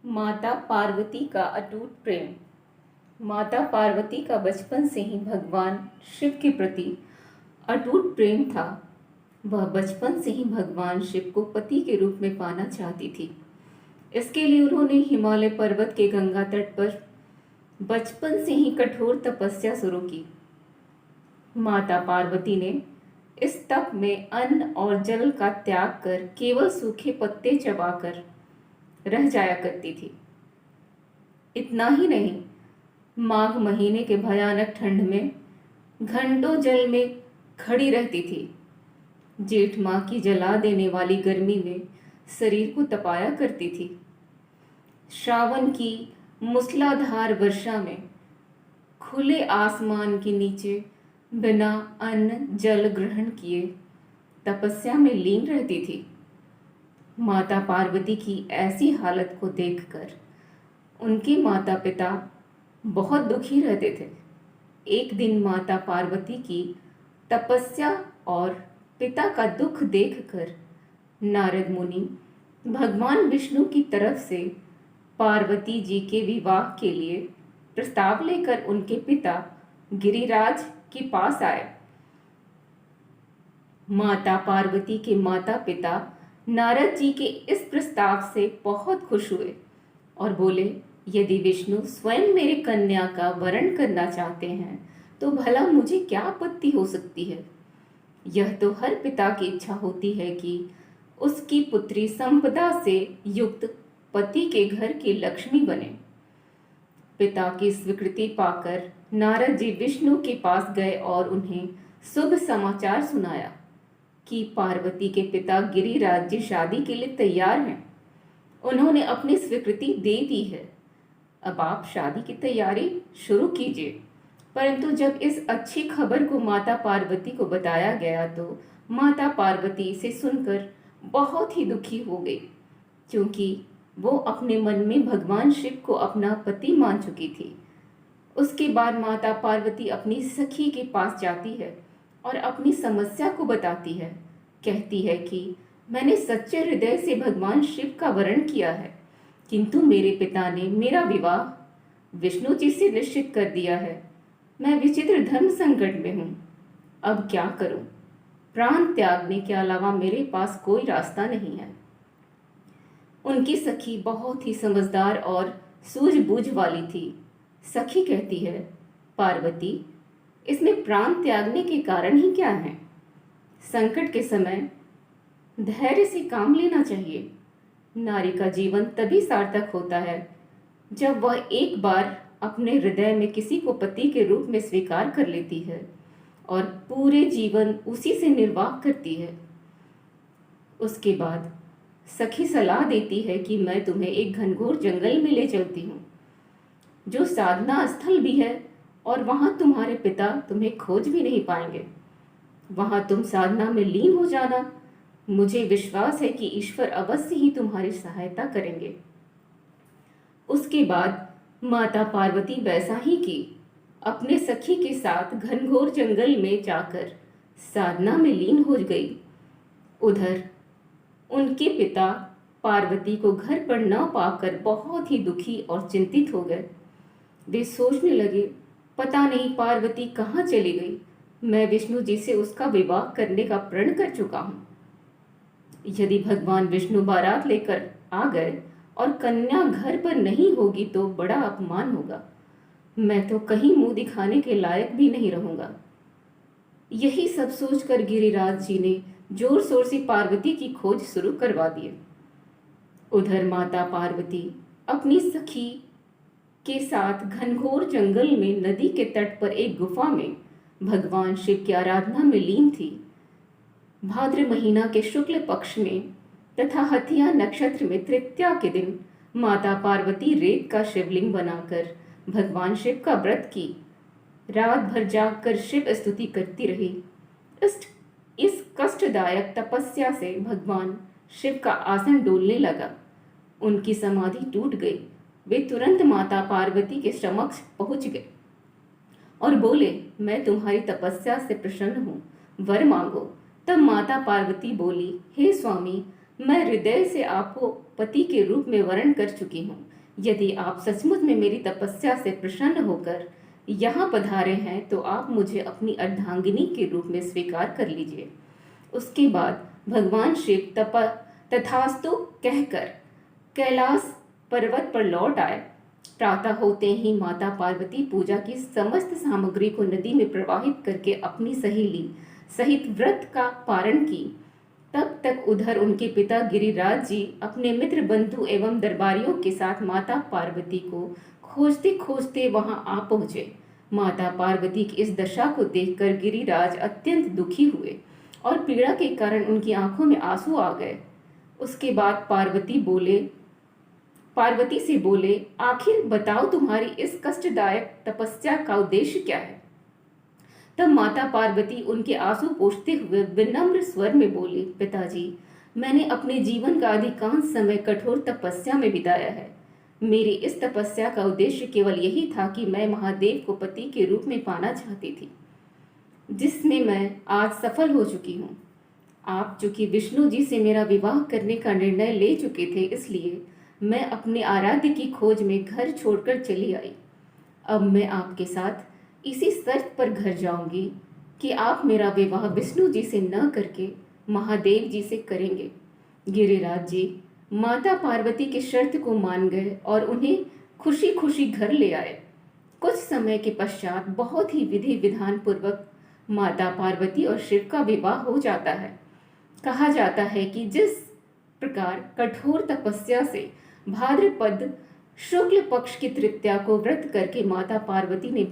माता पार्वती का अटूट प्रेम। माता पार्वती का बचपन से ही भगवान शिव के प्रति अटूट प्रेम था। वह बचपन से ही भगवान शिव को पति के रूप में पाना चाहती थी। इसके लिए उन्होंने हिमालय पर्वत के गंगा तट पर बचपन से ही कठोर तपस्या शुरू की। माता पार्वती ने इस तप में अन्न और जल का त्याग कर केवल सूखे पत्ते चबाकर रह जाया करती थी। इतना ही नहीं, माघ महीने के भयानक ठंड में घंटों जल में खड़ी रहती थी। जेठ माह की जला देने वाली गर्मी में शरीर को तपाया करती थी। श्रावण की मूसलाधार वर्षा में खुले आसमान के नीचे बिना अन्न जल ग्रहण किए तपस्या में लीन रहती थी। माता पार्वती की ऐसी हालत को देखकर उनके माता पिता बहुत दुखी रहते थे। एक दिन माता पार्वती की तपस्या और पिता का दुख देखकर नारद मुनि भगवान विष्णु की तरफ से पार्वती जी के विवाह के लिए प्रस्ताव लेकर उनके पिता गिरिराज के पास आए। माता पार्वती के माता पिता नारद जी के इस प्रस्ताव से बहुत खुश हुए और बोले, यदि विष्णु स्वयं मेरी कन्या का वरण करना चाहते हैं तो भला मुझे क्या आपत्ति हो सकती है। यह तो हर पिता की इच्छा होती है कि उसकी पुत्री संपदा से युक्त पति के घर की लक्ष्मी बने। पिता की स्वीकृति पाकर नारद जी विष्णु के पास गए और उन्हें शुभ समाचार सुनाया कि पार्वती के पिता गिरिराज जी शादी के लिए तैयार हैं। उन्होंने अपनी स्वीकृति दे दी है। अब आप शादी की तैयारी शुरू कीजिए। परंतु जब इस अच्छी खबर को माता पार्वती को बताया गया तो माता पार्वती इसे सुनकर बहुत ही दुखी हो गई, क्योंकि वो अपने मन में भगवान शिव को अपना पति मान चुकी थी। उसके बाद माता पार्वती अपनी सखी के पास जाती है और अपनी समस्या को बताती है। कहती है कि मैंने सच्चे हृदय से भगवान शिव का वरण किया है, किंतु मेरे पिता ने मेरा विवाह विष्णु जी से निश्चित कर दिया है। मैं विचित्र धर्म संकट में हूँ। अब क्या करूँ? प्राण त्यागने के अलावा मेरे पास कोई रास्ता नहीं है। उनकी सखी बहुत ही समझदार और सूझबूझ वाली थी। सखी कहती है, पार्वती, इसमें प्राण त्यागने के कारण ही क्या है? संकट के समय धैर्य से काम लेना चाहिए। नारी का जीवन तभी सार्थक होता है जब वह एक बार अपने हृदय में किसी को पति के रूप में स्वीकार कर लेती है और पूरे जीवन उसी से निर्वाह करती है। उसके बाद सखी सलाह देती है कि मैं तुम्हें एक घनघोर जंगल में ले चलती हूँ, जो साधना स्थल भी है, और वहाँ तुम्हारे पिता तुम्हें खोज भी नहीं पाएंगे। वहाँ तुम साधना में लीन हो जाना। मुझे विश्वास है कि ईश्वर अवश्य ही तुम्हारी सहायता करेंगे। उसके बाद माता पार्वती वैसा ही की। अपने सखी के साथ घनघोर जंगल में जाकर साधना में लीन हो गई। उधर उनके पिता पार्वती को घर पर न पाकर बहुत ही दुखी और चिंतित हो गए। वे सोचने लगे, पता नहीं पार्वती कहाँ चली गई। मैं विष्णु जी से उसका विवाह करने का प्रण कर चुका हूँ। यदि भगवान विष्णु बारात लेकर आ गए और कन्या घर पर नहीं होगी तो बड़ा अपमान होगा। मैं तो कहीं मुंह दिखाने के लायक भी नहीं रहूंगा। यही सब सोचकर गिरिराज जी ने जोर शोर से पार्वती की खोज शुरू करवा दी। उधर माता पार्वती अपनी सखी के साथ घनघोर जंगल में नदी के तट पर एक गुफा में भगवान शिव की आराधना में लीन थी। भाद्र महीना के शुक्ल पक्ष में तथा हथिया नक्षत्र में तृतीया के दिन माता पार्वती रेत का शिवलिंग बनाकर भगवान शिव का व्रत की। रात भर जागकर शिव स्तुति करती रही। इस कष्टदायक तपस्या से भगवान शिव का आसन डोलने लगा। उनकी समाधि टूट गई। वे तुरंत माता पार्वती के समक्ष पहुंच गए और बोले, मैं तुम्हारी तपस्या से प्रसन्न हूँ, वर मांगो। तब माता पार्वती बोली, हे स्वामी, मैं हृदय से आपको पति के रूप में वर्ण कर चुकी हूँ। यदि आप सचमुच में मेरी तपस्या से प्रसन्न होकर यहाँ पधारे हैं तो आप मुझे अपनी अर्धांगिनी के रूप में स्वीकार कर लीजिए। उसके बाद भगवान शिव तथास्तु कहकर कैलाश पर्वत पर लौट आए। प्रातः होते ही माता पार्वती पूजा की समस्त सामग्री को नदी में प्रवाहित करके अपनी सहेली सहित व्रत का पारण की। तब तक उधर उनके पिता गिरिराज जी अपने मित्र बंधु एवं दरबारियों के साथ माता पार्वती को खोजते खोजते वहां आ पहुंचे। माता पार्वती की इस दशा को देखकर गिरिराज अत्यंत दुखी हुए और पीड़ा के कारण उनकी आंखों में आंसू आ गए। उसके बाद पार्वती से बोले, आखिर बताओ तुम्हारी इस कष्टदायक तपस्या का उद्देश्य क्या है। तब माता पार्वती उनके आंसू पोंछते हुए विनम्र स्वर में बोली, पिताजी, मैंने अपने जीवन का अधिकांश समय कठोर तपस्या में बिताया है। मेरी इस तपस्या का उद्देश्य केवल यही था कि मैं महादेव को पति के रूप में पाना चाहती थी, जिसमें मैं आज सफल हो चुकी हूँ। आप चूंकि विष्णु जी से मेरा विवाह करने का निर्णय ले चुके थे, इसलिए मैं अपने आराध्य की खोज में घर छोड़कर चली आई। अब मैं आपके साथ इसी शर्त पर घर जाऊंगी कि आप मेरा विवाह विष्णु जी से न करके महादेव जी से करेंगे। गिरिराज जी माता पार्वती की शर्त को मान गए और उन्हें खुशी खुशी घर ले आए। कुछ समय के पश्चात बहुत ही विधि विधान पूर्वक माता पार्वती और शिव का विवाह हो जाता है। कहा जाता है कि जिस प्रकार कठोर तपस्या से भाद्रपद शुक्ल पक्ष की तृतीया को व्रत करके माता पार्वती ने